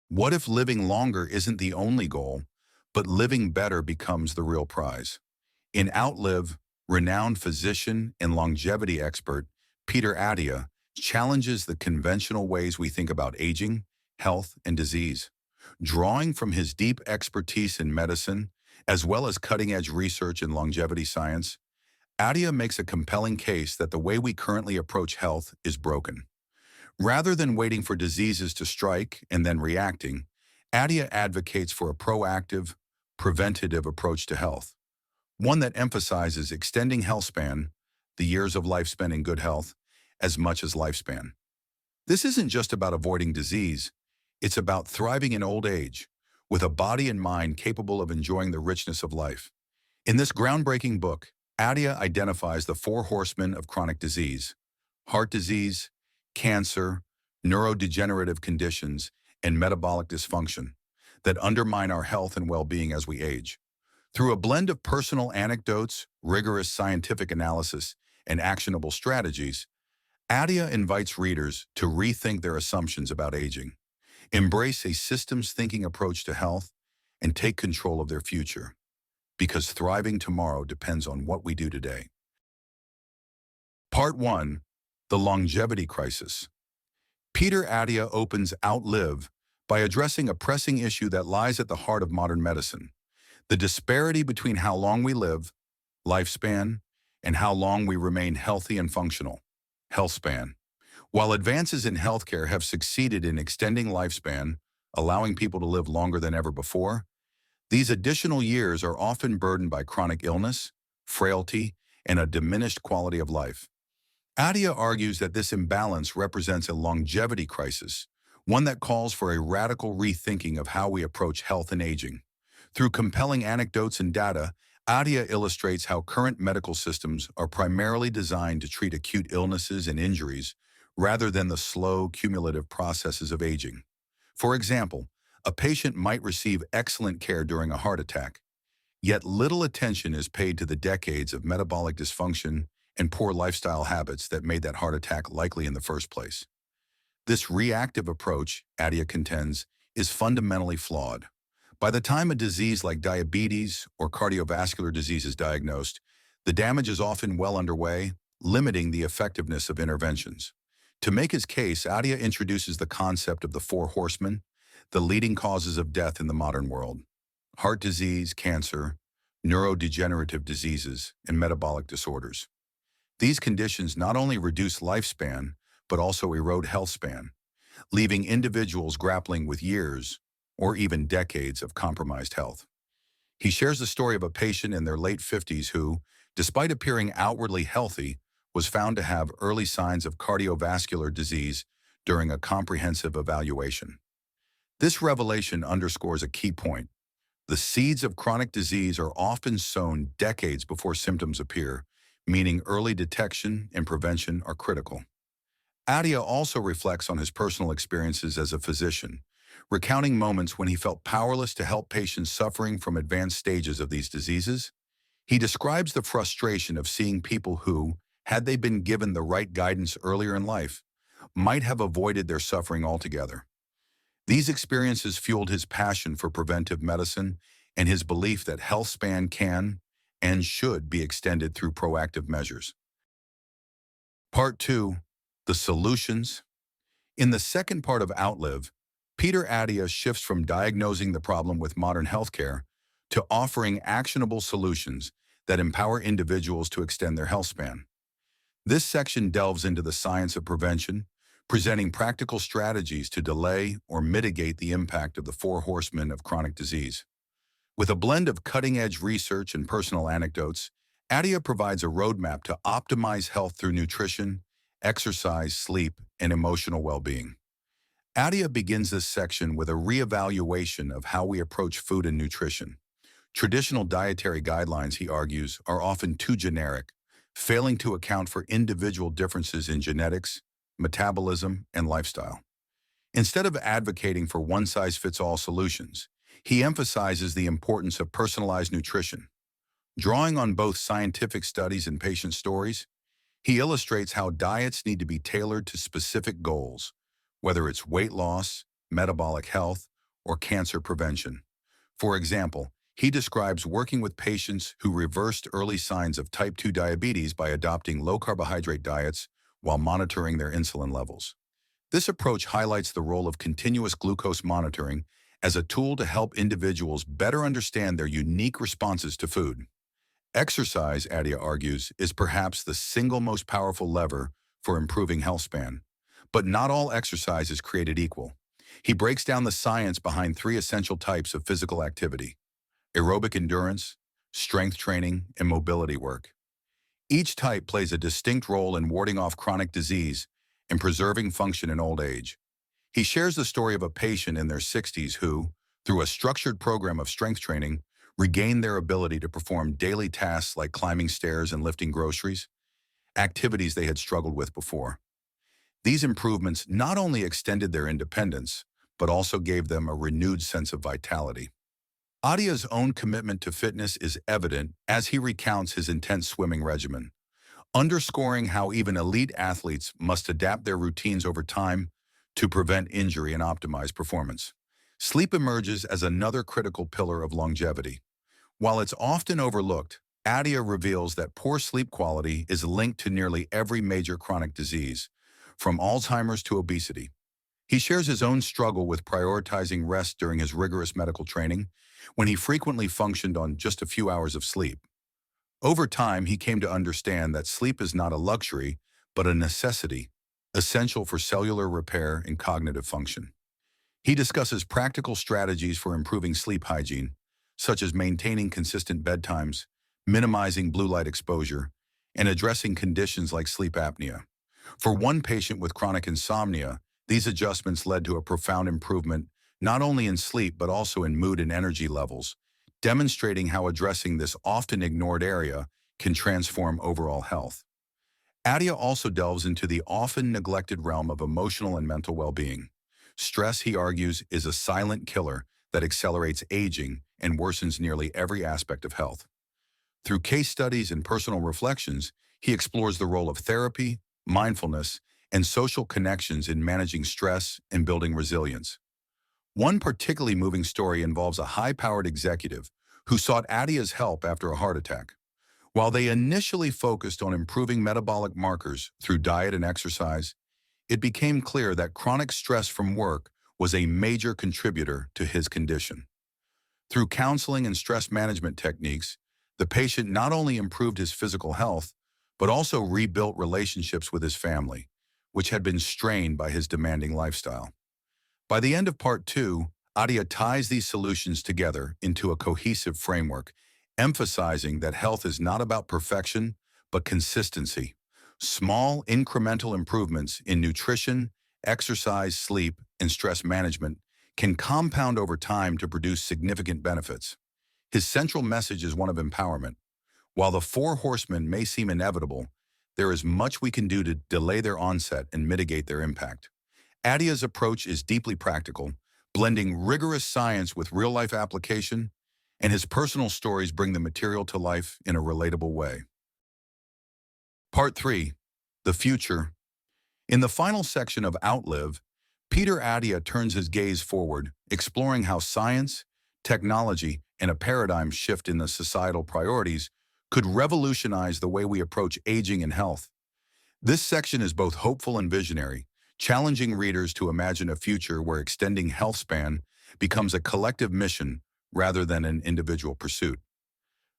What if living longer isn't the only goal, but living better becomes the real prize? In Outlive, renowned physician and longevity expert Peter Attia challenges the conventional ways we think about aging, health, and disease. Drawing from his deep expertise in medicine, as well as cutting-edge research in longevity science, Attia makes a compelling case that the way we currently approach health is broken. Rather than waiting for diseases to strike and then reacting, Attia advocates for a proactive, preventative approach to health, one that emphasizes extending health span, the years of life spent in good health, as much as lifespan. This isn't just about avoiding disease, it's about thriving in old age, with a body and mind capable of enjoying the richness of life. In this groundbreaking book, Attia identifies the four horsemen of chronic disease: heart disease, cancer, neurodegenerative conditions, and metabolic dysfunction that undermine our health and well-being as we age. Through a blend of personal anecdotes, rigorous scientific analysis, and actionable strategies, Attia invites readers to rethink their assumptions about aging, embrace a systems-thinking approach to health, and take control of their future, because thriving tomorrow depends on what we do today. Part 1. The Longevity Crisis. Peter Attia opens Outlive by addressing a pressing issue that lies at the heart of modern medicine: the disparity between how long we live, lifespan, and how long we remain healthy and functional, health span. While advances in healthcare have succeeded in extending lifespan, allowing people to live longer than ever before, these additional years are often burdened by chronic illness, frailty, and a diminished quality of life. Attia argues that this imbalance represents a longevity crisis, one that calls for a radical rethinking of how we approach health and aging. Through compelling anecdotes and data, Attia illustrates how current medical systems are primarily designed to treat acute illnesses and injuries rather than the slow, cumulative processes of aging. For example, a patient might receive excellent care during a heart attack, yet little attention is paid to the decades of metabolic dysfunction and poor lifestyle habits that made that heart attack likely in the first place. This reactive approach, Attia contends, is fundamentally flawed. By the time a disease like diabetes or cardiovascular disease is diagnosed, the damage is often well underway, limiting the effectiveness of interventions. To make his case, Attia introduces the concept of the four horsemen, the leading causes of death in the modern world: heart disease, cancer, neurodegenerative diseases, and metabolic disorders. These conditions not only reduce lifespan, but also erode health span, leaving individuals grappling with years or even decades of compromised health. He shares the story of a patient in their late 50s who, despite appearing outwardly healthy, was found to have early signs of cardiovascular disease during a comprehensive evaluation. This revelation underscores a key point: the seeds of chronic disease are often sown decades before symptoms appear, meaning early detection and prevention are critical. Attia also reflects on his personal experiences as a physician, recounting moments when he felt powerless to help patients suffering from advanced stages of these diseases. He describes the frustration of seeing people who, had they been given the right guidance earlier in life, might have avoided their suffering altogether. These experiences fueled his passion for preventive medicine and his belief that health span can and should be extended through proactive measures. Part 2. The Solutions. In the second part of Outlive, Peter Attia shifts from diagnosing the problem with modern healthcare to offering actionable solutions that empower individuals to extend their health span. This section delves into the science of prevention, presenting practical strategies to delay or mitigate the impact of the four horsemen of chronic disease. With a blend of cutting-edge research and personal anecdotes, Attia provides a roadmap to optimize health through nutrition, exercise, sleep, and emotional well-being. Attia begins this section with a reevaluation of how we approach food and nutrition. Traditional dietary guidelines, he argues, are often too generic, failing to account for individual differences in genetics, metabolism, and lifestyle. Instead of advocating for one-size-fits-all solutions, he emphasizes the importance of personalized nutrition. Drawing on both scientific studies and patient stories, he illustrates how diets need to be tailored to specific goals, whether it's weight loss, metabolic health, or cancer prevention. For example, he describes working with patients who reversed early signs of type 2 diabetes by adopting low-carbohydrate diets while monitoring their insulin levels. This approach highlights the role of continuous glucose monitoring as a tool to help individuals better understand their unique responses to food. Exercise, Attia argues, is perhaps the single most powerful lever for improving health span. But not all exercise is created equal. He breaks down the science behind three essential types of physical activity: aerobic endurance, strength training, and mobility work. Each type plays a distinct role in warding off chronic disease and preserving function in old age. He shares the story of a patient in their 60s who, through a structured program of strength training, regained their ability to perform daily tasks like climbing stairs and lifting groceries, activities they had struggled with before. These improvements not only extended their independence, but also gave them a renewed sense of vitality. Attia's own commitment to fitness is evident as he recounts his intense swimming regimen, underscoring how even elite athletes must adapt their routines over time to prevent injury and optimize performance. Sleep emerges as another critical pillar of longevity. While it's often overlooked, Attia reveals that poor sleep quality is linked to nearly every major chronic disease, from Alzheimer's to obesity. He shares his own struggle with prioritizing rest during his rigorous medical training, when he frequently functioned on just a few hours of sleep. Over time, he came to understand that sleep is not a luxury, but a necessity, essential for cellular repair and cognitive function. He discusses practical strategies for improving sleep hygiene, such as maintaining consistent bedtimes, minimizing blue light exposure, and addressing conditions like sleep apnea. For one patient with chronic insomnia, these adjustments led to a profound improvement not only in sleep but also in mood and energy levels, demonstrating how addressing this often ignored area can transform overall health. Attia also delves into the often neglected realm of emotional and mental well-being. Stress, he argues, is a silent killer that accelerates aging and worsens nearly every aspect of health. Through case studies and personal reflections, he explores the role of therapy, mindfulness, and social connections in managing stress and building resilience. One particularly moving story involves a high-powered executive who sought Attia's help after a heart attack. While they initially focused on improving metabolic markers through diet and exercise, it became clear that chronic stress from work was a major contributor to his condition. Through counseling and stress management techniques, the patient not only improved his physical health, but also rebuilt relationships with his family, which had been strained by his demanding lifestyle. By the end of part 2, Attia ties these solutions together into a cohesive framework, emphasizing that health is not about perfection, but consistency. Small, incremental improvements in nutrition, exercise, sleep, and stress management can compound over time to produce significant benefits. His central message is one of empowerment. While the four horsemen may seem inevitable, there is much we can do to delay their onset and mitigate their impact. Attia's approach is deeply practical, blending rigorous science with real-life application, and his personal stories bring the material to life in a relatable way. Part 3. The Future. In the final section of Outlive, Peter Attia turns his gaze forward, exploring how science, technology, and a paradigm shift in the societal priorities could revolutionize the way we approach aging and health. This section is both hopeful and visionary, challenging readers to imagine a future where extending health span becomes a collective mission rather than an individual pursuit.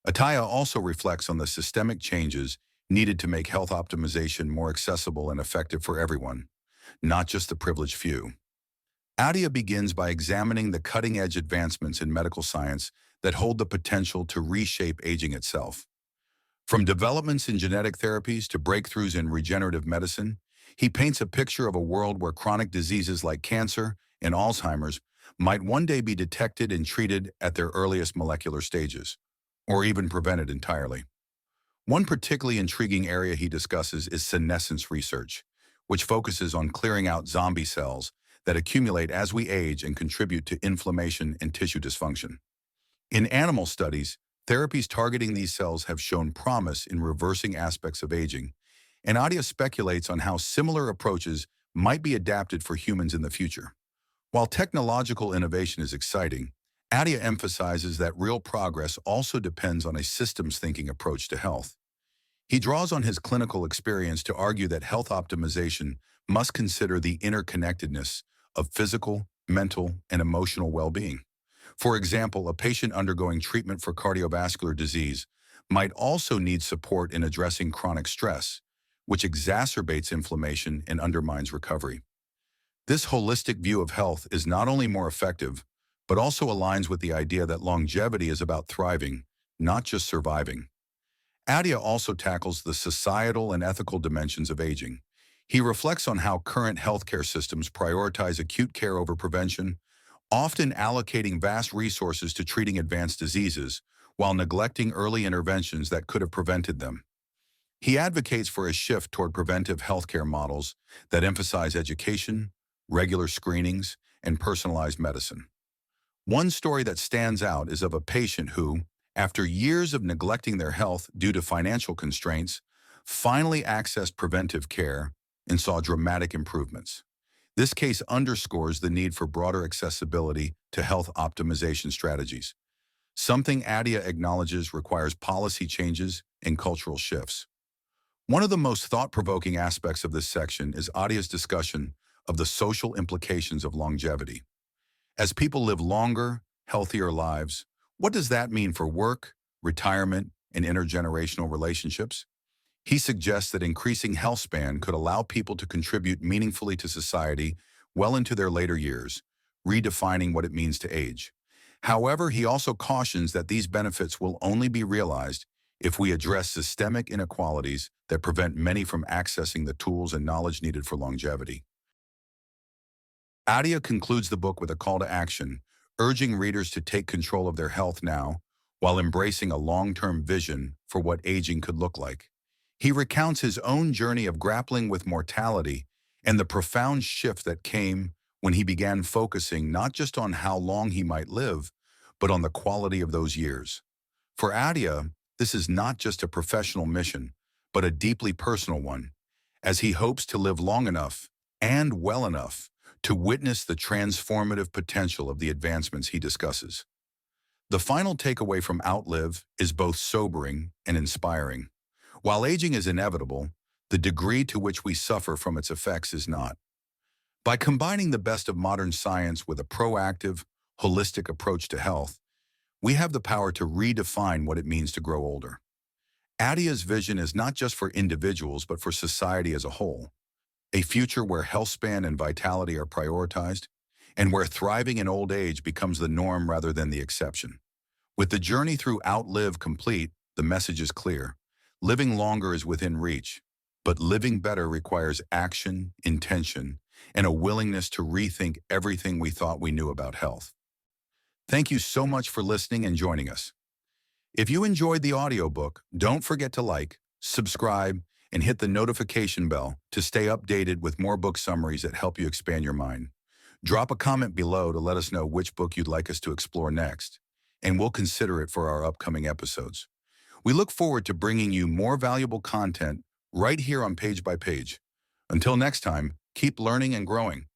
Attia also reflects on the systemic changes needed to make health optimization more accessible and effective for everyone, not just the privileged few. Attia begins by examining the cutting-edge advancements in medical science that hold the potential to reshape aging itself. From developments in genetic therapies to breakthroughs in regenerative medicine, he paints a picture of a world where chronic diseases like cancer and Alzheimer's might one day be detected and treated at their earliest molecular stages, or even prevented entirely. One particularly intriguing area he discusses is senescence research, which focuses on clearing out zombie cells that accumulate as we age and contribute to inflammation and tissue dysfunction. In animal studies, therapies targeting these cells have shown promise in reversing aspects of aging, and Attia speculates on how similar approaches might be adapted for humans in the future. While technological innovation is exciting, Attia emphasizes that real progress also depends on a systems-thinking approach to health. He draws on his clinical experience to argue that health optimization must consider the interconnectedness of physical, mental, and emotional well-being. For example, a patient undergoing treatment for cardiovascular disease might also need support in addressing chronic stress, which exacerbates inflammation and undermines recovery. This holistic view of health is not only more effective, but also aligns with the idea that longevity is about thriving, not just surviving. Attia also tackles the societal and ethical dimensions of aging. He reflects on how current healthcare systems prioritize acute care over prevention, often allocating vast resources to treating advanced diseases while neglecting early interventions that could have prevented them. He advocates for a shift toward preventive healthcare models that emphasize education, regular screenings, and personalized medicine. One story that stands out is of a patient who, after years of neglecting their health due to financial constraints, finally accessed preventive care and saw dramatic improvements. This case underscores the need for broader accessibility to health optimization strategies, something Attia acknowledges requires policy changes and cultural shifts. One of the most thought-provoking aspects of this section is Attia's discussion of the social implications of longevity. As people live longer, healthier lives, what does that mean for work, retirement, and intergenerational relationships? He suggests that increasing health span could allow people to contribute meaningfully to society well into their later years, redefining what it means to age. However, he also cautions that these benefits will only be realized if we address systemic inequalities that prevent many from accessing the tools and knowledge needed for longevity. Attia concludes the book with a call to action, urging readers to take control of their health now while embracing a long-term vision for what aging could look like. He recounts his own journey of grappling with mortality and the profound shift that came when he began focusing not just on how long he might live, but on the quality of those years. For Attia, this is not just a professional mission, but a deeply personal one, as he hopes to live long enough and well enough to witness the transformative potential of the advancements he discusses. The final takeaway from Outlive is both sobering and inspiring. While aging is inevitable, the degree to which we suffer from its effects is not. By combining the best of modern science with a proactive, holistic approach to health, we have the power to redefine what it means to grow older. Attia's vision is not just for individuals, but for society as a whole. A future where health span and vitality are prioritized, and where thriving in old age becomes the norm rather than the exception. With the journey through Outlive complete, the message is clear. Living longer is within reach, but living better requires action, intention, and a willingness to rethink everything we thought we knew about health. Thank you so much for listening and joining us. If you enjoyed the audiobook, don't forget to like, subscribe, and hit the notification bell to stay updated with more book summaries that help you expand your mind. Drop a comment below to let us know which book you'd like us to explore next, and we'll consider it for our upcoming episodes. We look forward to bringing you more valuable content right here on Page by Page. Until next time, keep learning and growing.